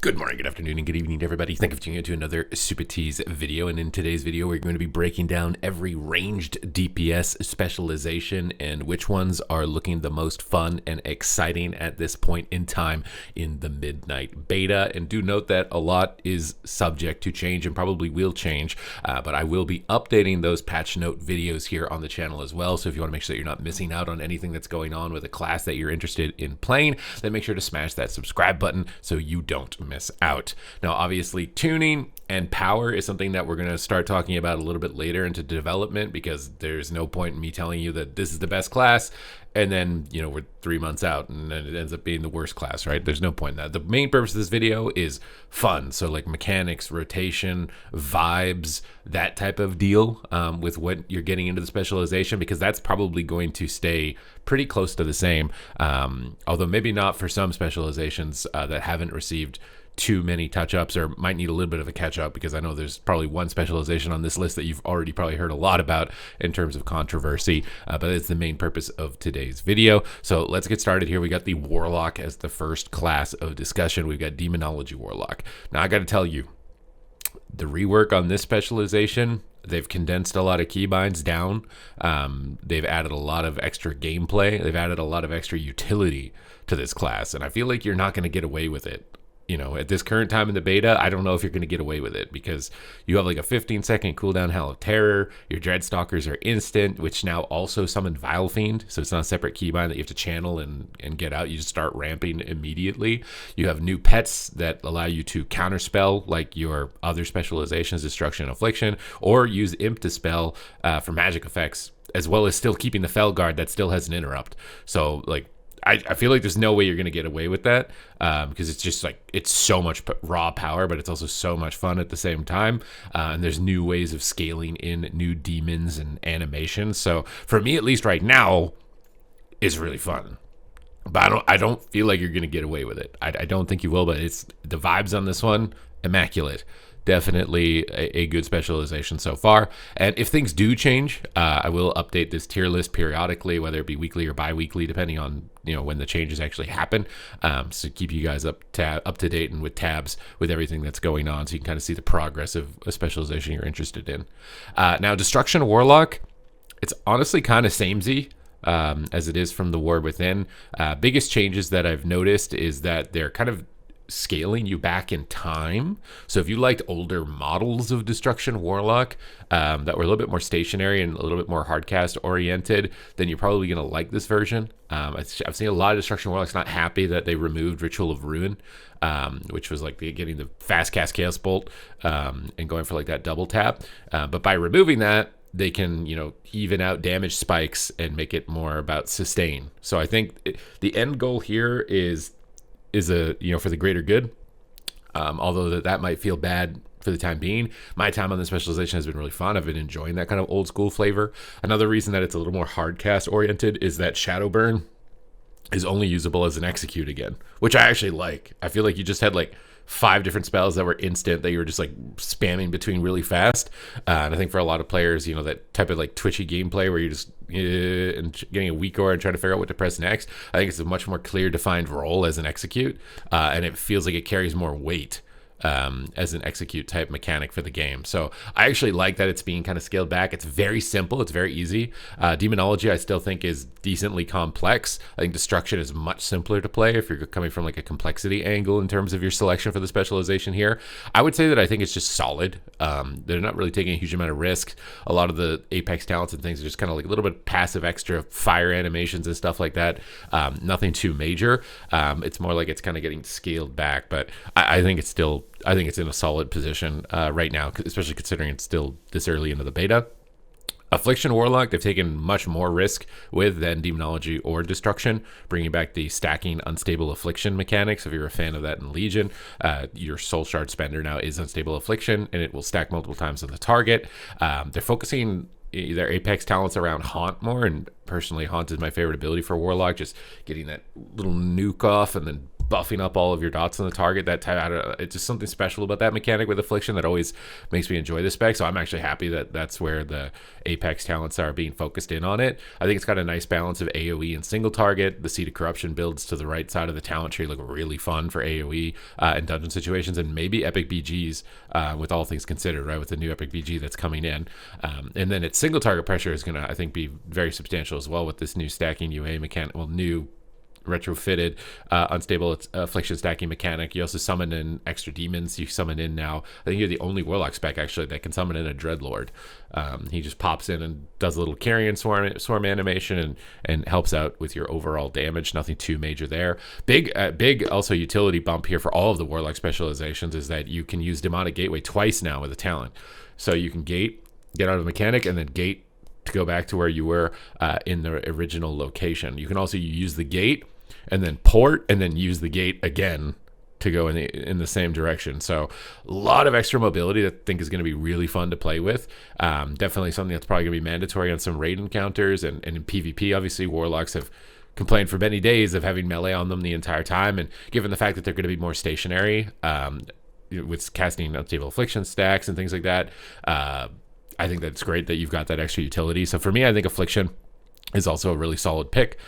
Good morning, good afternoon, and good evening to everybody. Thank you for tuning in to another Supatease video. And in today's video, we're going to be breaking down every ranged DPS specialization and which ones are looking the most fun and exciting at this point in time in the midnight beta. And do note that a lot is subject to change and probably will change, but I will be updating those patch note videos here on the channel as well. So if you want to make sure that you're not missing out on anything that's going on with a class that you're interested in playing, then make sure to smash that subscribe button so you don't miss out. Now, obviously, tuning and power is something that we're going to start talking about a little bit later into development, because there's no point in me telling you that this is the best class and then, you know, we're 3 months out and then it ends up being the worst class, right? There's no point in that. The main purpose of this video is fun. So like mechanics, rotation, vibes, that type of deal with what you're getting into the specialization, because that's probably going to stay pretty close to the same. Although maybe not for some specializations that haven't received too many touch-ups or might need a little bit of a catch-up, because I know there's probably one specialization on this list that you've already probably heard a lot about in terms of controversy, but it's the main purpose of today's video. So let's get started here. We got the Warlock as the first class of discussion. We've got Demonology Warlock. Now, I got to tell you, the rework on this specialization, they've condensed a lot of keybinds down. They've added a lot of extra gameplay. They've added a lot of extra utility to this class, and I feel like you're not going to get away with it. You know, at this current time in the beta, I don't know if you're going to get away with it, because you have like a 15-second cooldown Hell of Terror. Your Dreadstalkers are instant, which now also summon Vile Fiend. So it's not a separate keybind that you have to channel and get out. You just start ramping immediately. You have new pets that allow you to counterspell like your other specializations, Destruction and Affliction, or use Imp to spell for magic effects, as well as still keeping the Felguard that still has an interrupt. So like, I feel like there's no way you're going to get away with that, because it's just like, it's so much raw power, but it's also so much fun at the same time. And there's new ways of scaling in new demons and animations. So for me, at least right now, it's really fun. But I don't feel like you're going to get away with it. I don't think you will, but it's the vibes on this one, immaculate. Definitely a good specialization so far. And if things do change, I will update this tier list periodically, whether it be weekly or bi-weekly, depending on, you know, when the changes actually happen. So keep you guys up to date and with tabs with everything that's going on, so you can kind of see the progress of a specialization you're interested in. Now, Destruction Warlock, it's honestly kind of samey as it is from the War Within. Biggest changes that I've noticed is that they're kind of scaling you back in time. So if you liked older models of Destruction Warlock that were a little bit more stationary and a little bit more hardcast oriented, then you're probably going to like this version. I've seen a lot of Destruction Warlocks not happy that they removed Ritual of Ruin, which was like getting the fast cast Chaos Bolt and going for like that double tap. But by removing that, they can, you know, even out damage spikes and make it more about sustain. So I think the end goal here is a, you know, for the greater good, although that might feel bad for the time being. My time on the specialization has been really fun. I've been enjoying that kind of old school flavor. Another reason that it's a little more hard cast oriented is that Shadow Burn is only usable as an execute again, which I actually like. I feel like you just had like 5 different spells that were instant that you were just like spamming between really fast. And I think for a lot of players, you know, that type of like twitchy gameplay where you're just and getting a weak aura and trying to figure out what to press next, I think it's a much more clear defined role as an execute. And it feels like it carries more weight as an execute type mechanic for the game. So I actually like that it's being kind of scaled back. It's very simple. It's very easy. Demonology, I still think, is decently complex. I think Destruction is much simpler to play if you're coming from like a complexity angle in terms of your selection for the specialization here. I would say that I think it's just solid. They're not really taking a huge amount of risk. A lot of the Apex talents and things are just kind of like a little bit passive extra fire animations and stuff like that. Nothing too major. It's more like it's kind of getting scaled back, but I think it's still, I think it's in a solid position right now, especially considering it's still this early into the beta. Affliction Warlock, they've taken much more risk with than Demonology or Destruction, bringing back the stacking Unstable Affliction mechanics. If you're a fan of that in Legion, your Soul Shard spender now is Unstable Affliction, and it will stack multiple times on the target. They're focusing their Apex talents around Haunt more, and personally, Haunt is my favorite ability for Warlock, just getting that little nuke off and then buffing up all of your dots on the target. That I don't know, it's just something special about that mechanic with Affliction that always makes me enjoy this spec. So I'm actually happy that that's where the Apex talents are being focused in on it. I think it's got a nice balance of AoE and single target. The Seed of Corruption builds to the right side of the talent tree look really fun for AoE and dungeon situations, and maybe epic BGs with all things considered, right? With the new epic BG that's coming in, and then its single target pressure is going to, I think, be very substantial as well with this new stacking UA mechanic. Well, new retrofitted unstable affliction stacking mechanic. You also summon in extra demons. You summon in now, I think you're the only Warlock spec actually that can summon in a Dreadlord. He just pops in and does a little carrion swarm animation and helps out with your overall damage. Nothing too major there. Big also utility bump here for all of the Warlock specializations is that you can use Demonic Gateway twice now with a talent. So you can get out of the mechanic and then gate to go back to where you were in the original location. You can also use the gate and then port and then use the gate again to go in the same direction. So a lot of extra mobility that I think is going to be really fun to play with. Definitely something that's probably going to be mandatory on some raid encounters and in PvP. Obviously, Warlocks have complained for many days of having melee on them the entire time, and given the fact that they're going to be more stationary with casting unstable affliction stacks and things like that, I think that's great that you've got that extra utility. So for me, I think Affliction is also a really solid pick.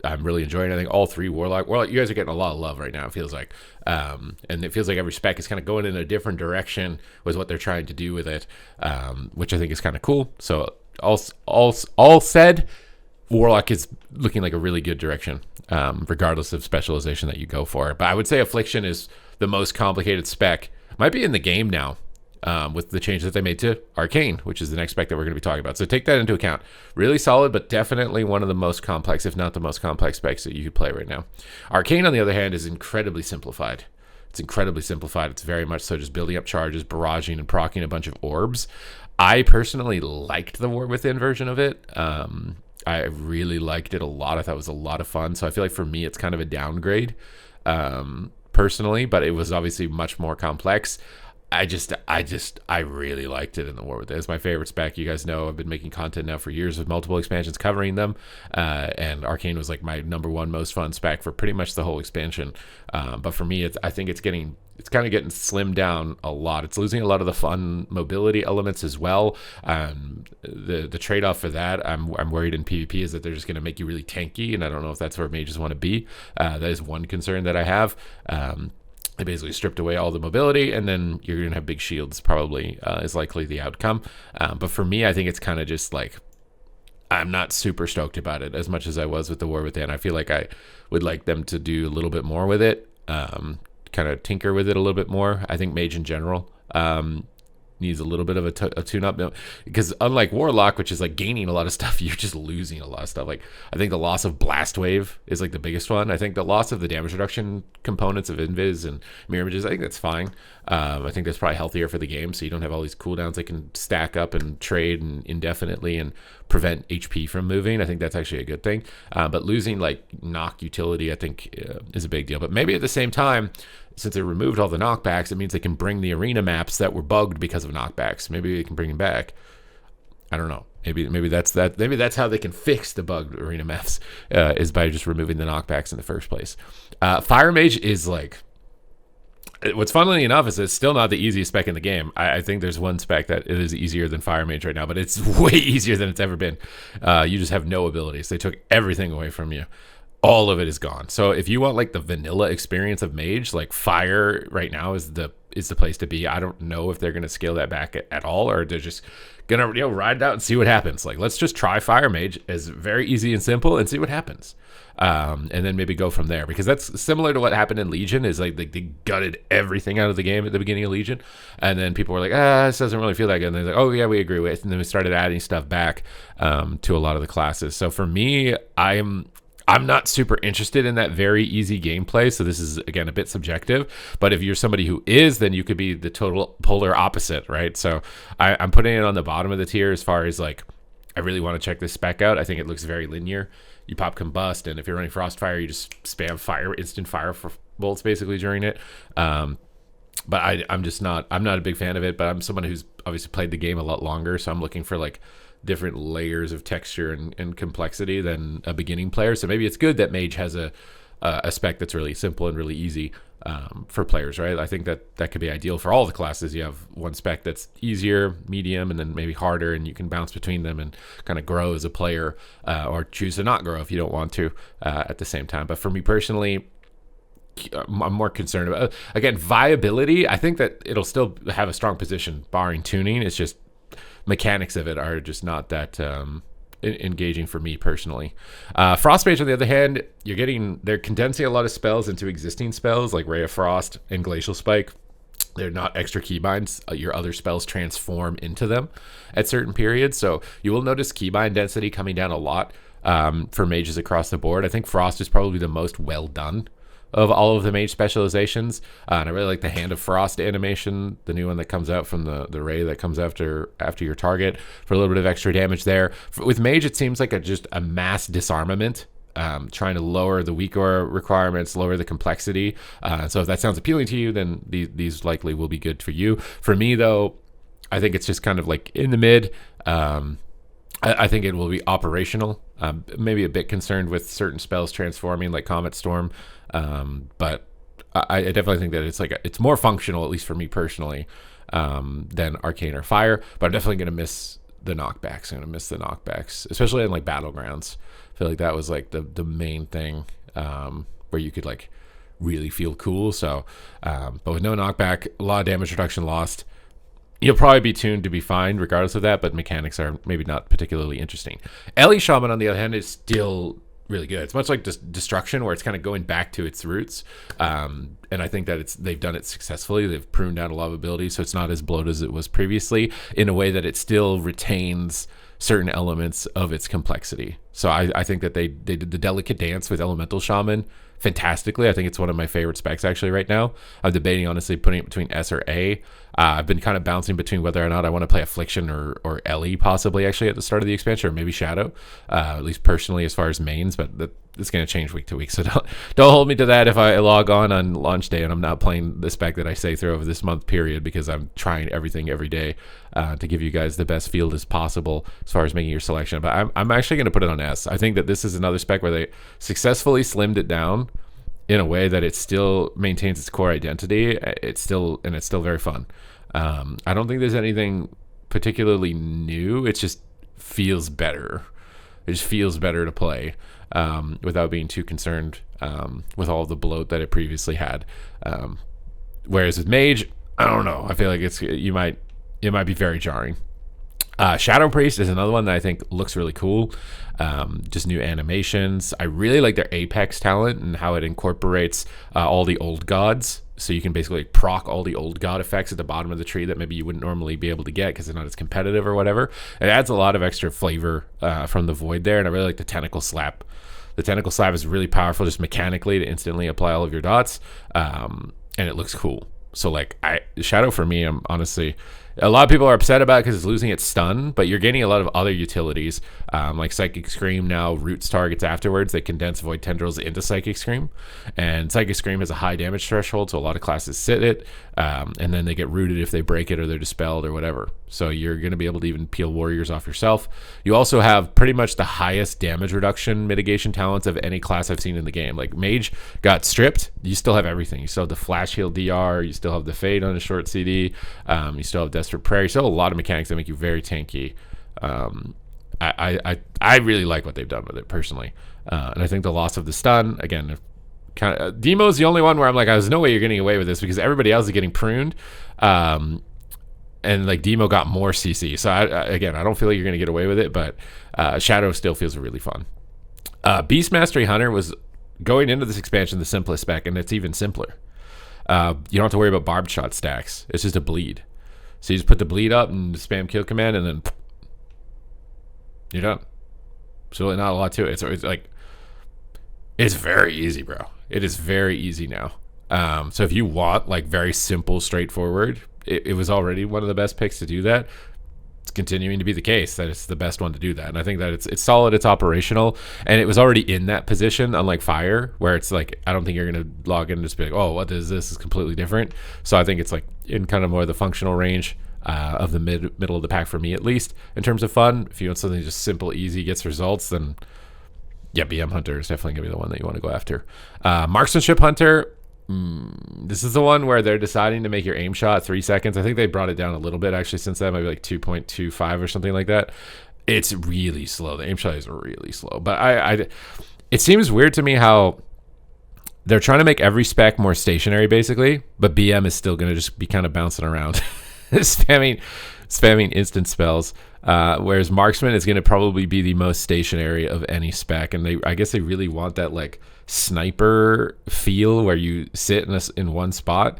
I'm really enjoying it. I think all three Warlock, you guys are getting a lot of love right now, it feels like. And it feels like every spec is kind of going in a different direction with what they're trying to do with it, which I think is kind of cool. So all said, Warlock is looking like a really good direction, regardless of specialization that you go for. But I would say Affliction is the most complicated spec. Might be in the game now. With the changes that they made to Arcane, which is the next spec that we're going to be talking about. So take that into account. Really solid, but definitely one of the most complex, if not the most complex specs that you could play right now. Arcane, on the other hand, is incredibly simplified. It's incredibly simplified. It's very much so just building up charges, barraging, and proccing a bunch of orbs. I personally liked the War Within version of it. I really liked it a lot. I thought it was a lot of fun. So I feel like for me, it's kind of a downgrade personally, but it was obviously much more complex. I really liked it in the War Within. It's my favorite spec. You guys know I've been making content now for years with multiple expansions covering them, and Arcane was like my number one most fun spec for pretty much the whole expansion. But for me, I think it's kind of getting slimmed down a lot. It's losing a lot of the fun mobility elements as well. The trade-off for that, I'm worried in PvP, is that they're just going to make you really tanky, and I don't know if that's where mages want to be. That is one concern that I have. They basically stripped away all the mobility, and then you're going to have big shields probably is likely the outcome. But for me, I think it's kind of just like, I'm not super stoked about it as much as I was with the War Within. I feel like I would like them to do a little bit more with it, kind of tinker with it a little bit more. I think Mage in general needs a little bit of a tune-up, because unlike Warlock, which is like gaining a lot of stuff, you're just losing a lot of stuff. Like, I think the loss of Blast Wave is like the biggest one. I think the loss of the damage reduction components of Invis and Mirror Images, I think that's fine. I think that's probably healthier for the game, so you don't have all these cooldowns that can stack up and trade indefinitely and prevent HP from moving. I think that's actually a good thing. But losing like knock utility, I think is a big deal. But maybe at the same time, since they removed all the knockbacks, it means they can bring the arena maps that were bugged because of knockbacks. Maybe they can bring them back. I don't know. Maybe that's that. Maybe that's how they can fix the bugged arena maps, is by just removing the knockbacks in the first place. Fire Mage is like, what's funnily enough is it's still not the easiest spec in the game. I think there's one spec that it is easier than Fire Mage right now, but it's way easier than it's ever been. You just have no abilities. They took everything away from you. All of it is gone. So if you want like the vanilla experience of Mage, like Fire right now is the place to be. I don't know if they're going to scale that back at all, or they're just going to ride it out and see what happens. Like, let's just try Fire Mage as very easy and simple and see what happens. And then maybe go from there, because that's similar to what happened in Legion. Is like they gutted everything out of the game at the beginning of Legion, and then people were like, this doesn't really feel that good, and they're like, oh yeah, we agree with it. And then we started adding stuff back to a lot of the classes. So for me, I'm not super interested in that very easy gameplay. So this is, again, a bit subjective. But if you're somebody who is, then you could be the total polar opposite, right? So I'm putting it on the bottom of the tier as far as like, I really want to check this spec out. I think it looks very linear. You pop Combust, and if you're running Frostfire, you just spam instant fire for bolts basically during it. But I'm not a big fan of it, but I'm someone who's obviously played the game a lot longer. So I'm looking for like different layers of texture and complexity than a beginning player. So maybe it's good that Mage has a a spec that's really simple and really easy for players, right? I think that could be ideal for all the classes. You have one spec that's easier, medium, and then maybe harder, and you can bounce between them and kind of grow as a player, or choose to not grow if you don't want to at the same time. But for me personally, I'm more concerned about, again, viability. I think that it'll still have a strong position barring tuning. It's just mechanics of it are just not that engaging for me personally. Frostmage, on the other hand, they're condensing a lot of spells into existing spells like Ray of Frost and Glacial Spike. They're not extra keybinds. Your other spells transform into them at certain periods. So you will notice keybind density coming down a lot for mages across the board. I think Frost is probably the most well done of all of the Mage Specializations, and I really like the Hand of Frost animation, the new one that comes out from the ray that comes after your target, for a little bit of extra damage there. With Mage, it seems like just a mass disarmament, trying to lower the weaker requirements, lower the complexity. So if that sounds appealing to you, then these likely will be good for you. For me, though, I think it's just kind of like in the mid. I think it will be operational. Maybe a bit concerned with certain spells transforming, like Comet Storm, but I definitely think that it's more functional, at least for me personally, than Arcane or Fire. But I'm definitely gonna miss the knockbacks. Especially in like Battlegrounds. I feel like that was like the main thing where you could like really feel cool. So, but with no knockback, a lot of damage reduction lost. You'll probably be tuned to be fine regardless of that, but mechanics are maybe not particularly interesting. Ellie Shaman, on the other hand, is still really good. It's much like Destruction, where it's kind of going back to its roots. And I think that they've done it successfully. They've pruned out a lot of abilities, so it's not as bloated as it was previously, in a way that it still retains certain elements of its complexity. So I think that they did the delicate dance with Elemental Shaman fantastically. I think it's one of my favorite specs actually right now. I'm debating honestly putting it between S or A. I've been kind of bouncing between whether or not I want to play Affliction or Ellie possibly actually at the start of the expansion, or maybe Shadow, at least personally as far as mains, but it's going to change week to week. So don't hold me to that if I log on launch day and I'm not playing the spec that I say through over this month period, because I'm trying everything every day to give you guys the best field as possible as far as making your selection. But I'm actually going to put it on S. I think that this is another spec where they successfully slimmed it down in a way that it still maintains its core identity. It's still very fun. I don't think there's anything particularly new. It just feels better. It just feels better to play without being too concerned with all the bloat that it previously had. Whereas with Mage, I don't know. I feel like it might be very jarring. Shadow Priest is another one that I think looks really cool. Just new animations. I really like their Apex talent and how it incorporates all the old gods. So you can basically proc all the old god effects at the bottom of the tree that maybe you wouldn't normally be able to get because they're not as competitive or whatever. It adds a lot of extra flavor from the Void there, and I really like the Tentacle Slap. The Tentacle Slap is really powerful just mechanically to instantly apply all of your dots, and it looks cool. So like Shadow for me, I'm honestly, a lot of people are upset about it because it's losing its stun, but you're gaining a lot of other utilities, like Psychic Scream now roots targets afterwards. They condense Void Tendrils into Psychic Scream, and Psychic Scream has a high damage threshold, so a lot of classes sit it, and then they get rooted if they break it or they're dispelled or whatever. So you're going to be able to even peel warriors off yourself. You also have pretty much the highest damage reduction mitigation talents of any class I've seen in the game. Like Mage got stripped, you still have everything. You still have the Flash Heal DR, you still have the Fade on a short CD, you still have Desperate Prayer, you still have a lot of mechanics that make you very tanky. I really like what they've done with it personally, and I think the loss of the stun, again, kind of Demo's the only one where I'm like, there's no way you're getting away with this because everybody else is getting pruned, and like Demo got more CC. So I don't feel like you're gonna get away with it, but Shadow still feels really fun. Beast Mastery Hunter was going into this expansion the simplest spec, and it's even simpler. You don't have to worry about barbed shot stacks. It's just a bleed. So you just put the bleed up and spam kill command, and then you're done. So really not a lot to it. It's like, it's very easy, bro. It is very easy now. So if you want like very simple, straightforward, it was already one of the best picks to do that. It's continuing to be the case that it's the best one to do that. And I think that it's solid, it's operational, and it was already in that position, unlike Fire, where it's like, I don't think you're going to log in and just be like, oh, what is this? It's completely different. So I think it's like in kind of more the functional range of the middle of the pack for me, at least, in terms of fun. If you want something just simple, easy, gets results, then Yeah, BM Hunter is definitely going to be the one that you want to go after. Marksmanship Hunter, this is the one where they're deciding to make your aim shot 3 seconds. I think they brought it down a little bit actually since then, maybe like 2.25 or something like that. It's really slow. The aim shot is really slow. But it seems weird to me how they're trying to make every spec more stationary basically, but BM is still going to just be kind of bouncing around, spamming instant spells. Whereas Marksman is going to probably be the most stationary of any spec, and I guess they really want that like sniper feel where you sit in one spot.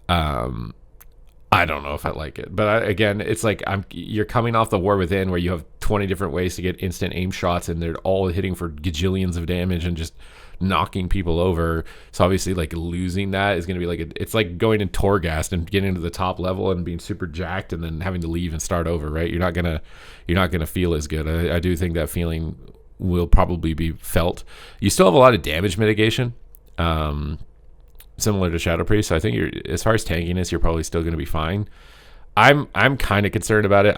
I don't know if I like it, but again, it's like you're coming off the War Within where you have 20 different ways to get instant aim shots, and they're all hitting for gajillions of damage and just knocking people over. So obviously, like losing that is going to be like it's like going in Torghast and getting to the top level and being super jacked, and then having to leave and start over. Right? You're not gonna feel as good. I do think that feeling will probably be felt. You still have a lot of damage mitigation. Similar to Shadow Priest, so I think as far as tankiness, you're probably still going to be fine. I'm kind of concerned about it.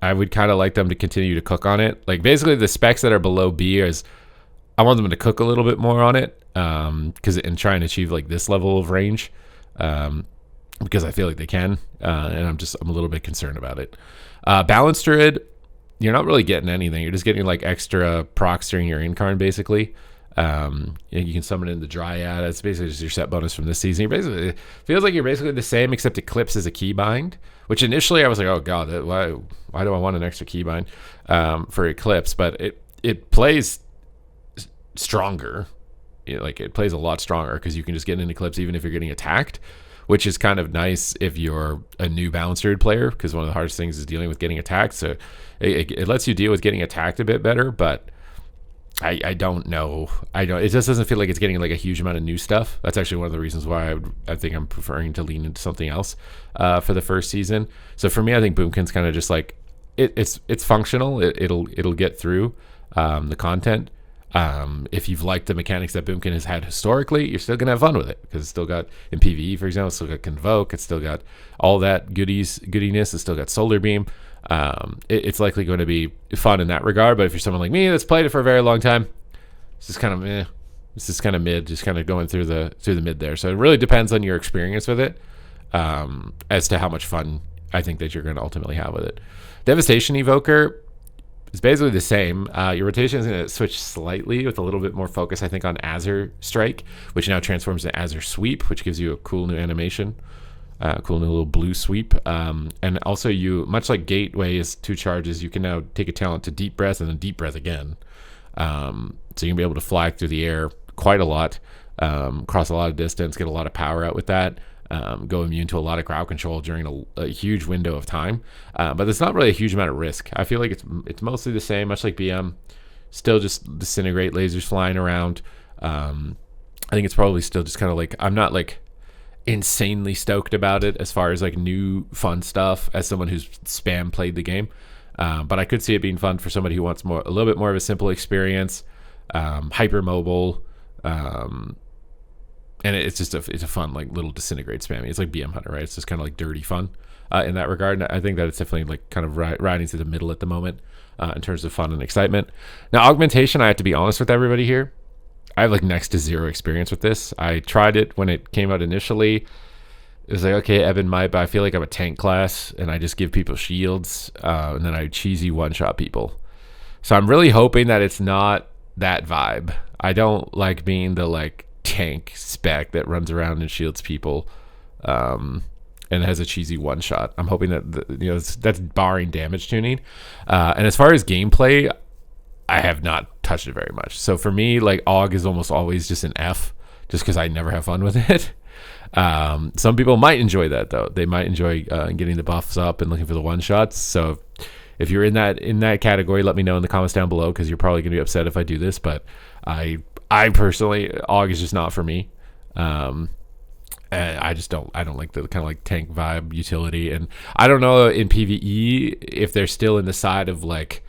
I would kind of like them to continue to cook on it. Like basically the specs that are below B I want them to cook a little bit more on it, because and try and achieve like this level of range, because I feel like they can, and I'm a little bit concerned about it. Balanced Druid, you're not really getting anything. You're just getting like extra procs during your incarn basically. You can summon in the Dryad. That's basically just your set bonus from this season. It feels like you're basically the same, except Eclipse is a keybind, which initially I was like, oh god, why do I want an extra keybind for Eclipse? But it plays stronger. Like it plays a lot stronger because you can just get an Eclipse even if you're getting attacked, which is kind of nice if you're a new Balanced Druid player, because one of the hardest things is dealing with getting attacked. So it lets you deal with getting attacked a bit better, but I don't know. It just doesn't feel like it's getting like a huge amount of new stuff. That's actually one of the reasons why I think I'm preferring to lean into something else for the first season. So for me, I think Boomkin's kind of just like it's functional. It'll get through the content. If you've liked the mechanics that Boomkin has had historically, you're still gonna have fun with it because it's still got in PvE, for example, it's still got Convoke. It's still got all that goodiness. It's still got Solar Beam. It's likely going to be fun in that regard, but if you're someone like me that's played it for a very long time, it's just kind of it's just kind of mid, just kind of going through the mid there. So it really depends on your experience with it, as to how much fun I think that you're going to ultimately have with it. Devastation Evoker is basically the same. Your rotation is going to switch slightly with a little bit more focus, I think, on Azure Strike, which now transforms to Azure Sweep, which gives you a cool new animation. Cool new little blue sweep, and also you, much like Gateway is 2 charges, you can now take a talent to Deep Breath and then Deep Breath again, so you can be able to fly through the air quite a lot, cross a lot of distance, get a lot of power out with that, go immune to a lot of crowd control during a huge window of time, but there's not really a huge amount of risk. I feel like it's mostly the same, much like BM, still just disintegrate, lasers flying around. I think it's probably still just kind of like, I'm not like insanely stoked about it as far as like new fun stuff as someone who's spam played the game, but I could see it being fun for somebody who wants a little bit more of a simple experience, hyper mobile, and it's just it's a fun like little disintegrate spammy. It's like BM Hunter, right? It's just kind of like dirty fun in that regard, and I think that it's definitely like kind of riding to the middle at the moment in terms of fun and excitement. Now augmentation, I have to be honest with everybody here, I have like next to zero experience with this. I tried it when it came out initially. It was like, okay, Eben might, but I feel like I'm a tank class and I just give people shields, and then I cheesy one-shot people. So I'm really hoping that it's not that vibe. I don't like being the like tank spec that runs around and shields people, and has a cheesy one-shot. I'm hoping that that's barring damage tuning. And as far as gameplay, I have not touched it very much. So for me, like AUG is almost always just an F, just because I never have fun with it. Some people might enjoy that though. They might enjoy getting the buffs up and looking for the one shots. So if you're in that category, let me know in the comments down below, because you're probably gonna be upset if I do this. But I personally, AUG is just not for me. And I don't like the kind of like tank vibe utility. And I don't know in PvE if they're still in the side of like,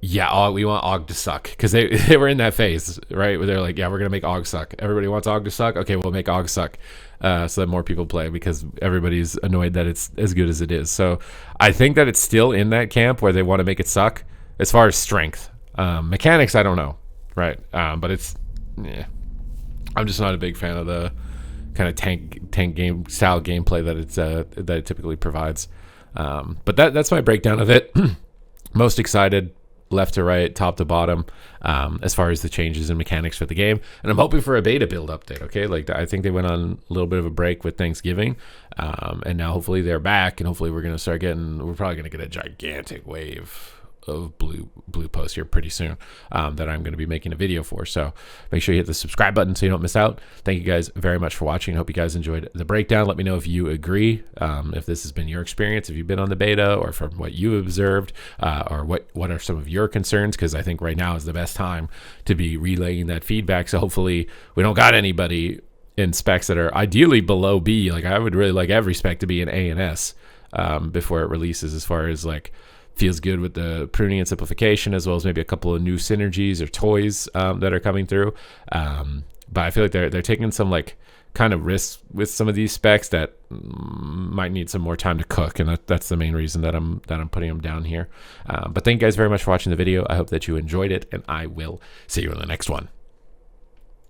yeah, we want AUG to suck, because they were in that phase, right, where they're like, yeah, we're gonna make AUG suck. Everybody wants AUG to suck. Okay, we'll make AUG suck, so that more people play, because everybody's annoyed that it's as good as it is. So I think that it's still in that camp where they want to make it suck. As far as strength, mechanics, I don't know. right? But it's, yeah, I'm just not a big fan of the kind of tank game style gameplay that it typically provides. But that's my breakdown of it. Most excited, left to right, top to bottom, as far as the changes and mechanics for the game. And I'm hoping for a beta build update, okay? Like, I think they went on a little bit of a break with Thanksgiving, and now hopefully they're back, and hopefully we're probably going to get a gigantic wave of blue posts here pretty soon, that I'm going to be making a video for. So make sure you hit the subscribe button so you don't miss out. Thank you guys very much for watching. I hope you guys enjoyed the breakdown. Let me know if you agree, if this has been your experience, if you've been on the beta, or from what you've observed, or what are some of your concerns, because I think right now is the best time to be relaying that feedback. So hopefully we don't got anybody in specs that are ideally below B. Like, I would really like every spec to be an A and S before it releases, as far as like feels good with the pruning and simplification, as well as maybe a couple of new synergies or toys that are coming through. But I feel like they're taking some like kind of risks with some of these specs that might need some more time to cook, and that's the main reason that I'm putting them down here. But thank you guys very much for watching the video. I hope that you enjoyed it, and I will see you in the next one.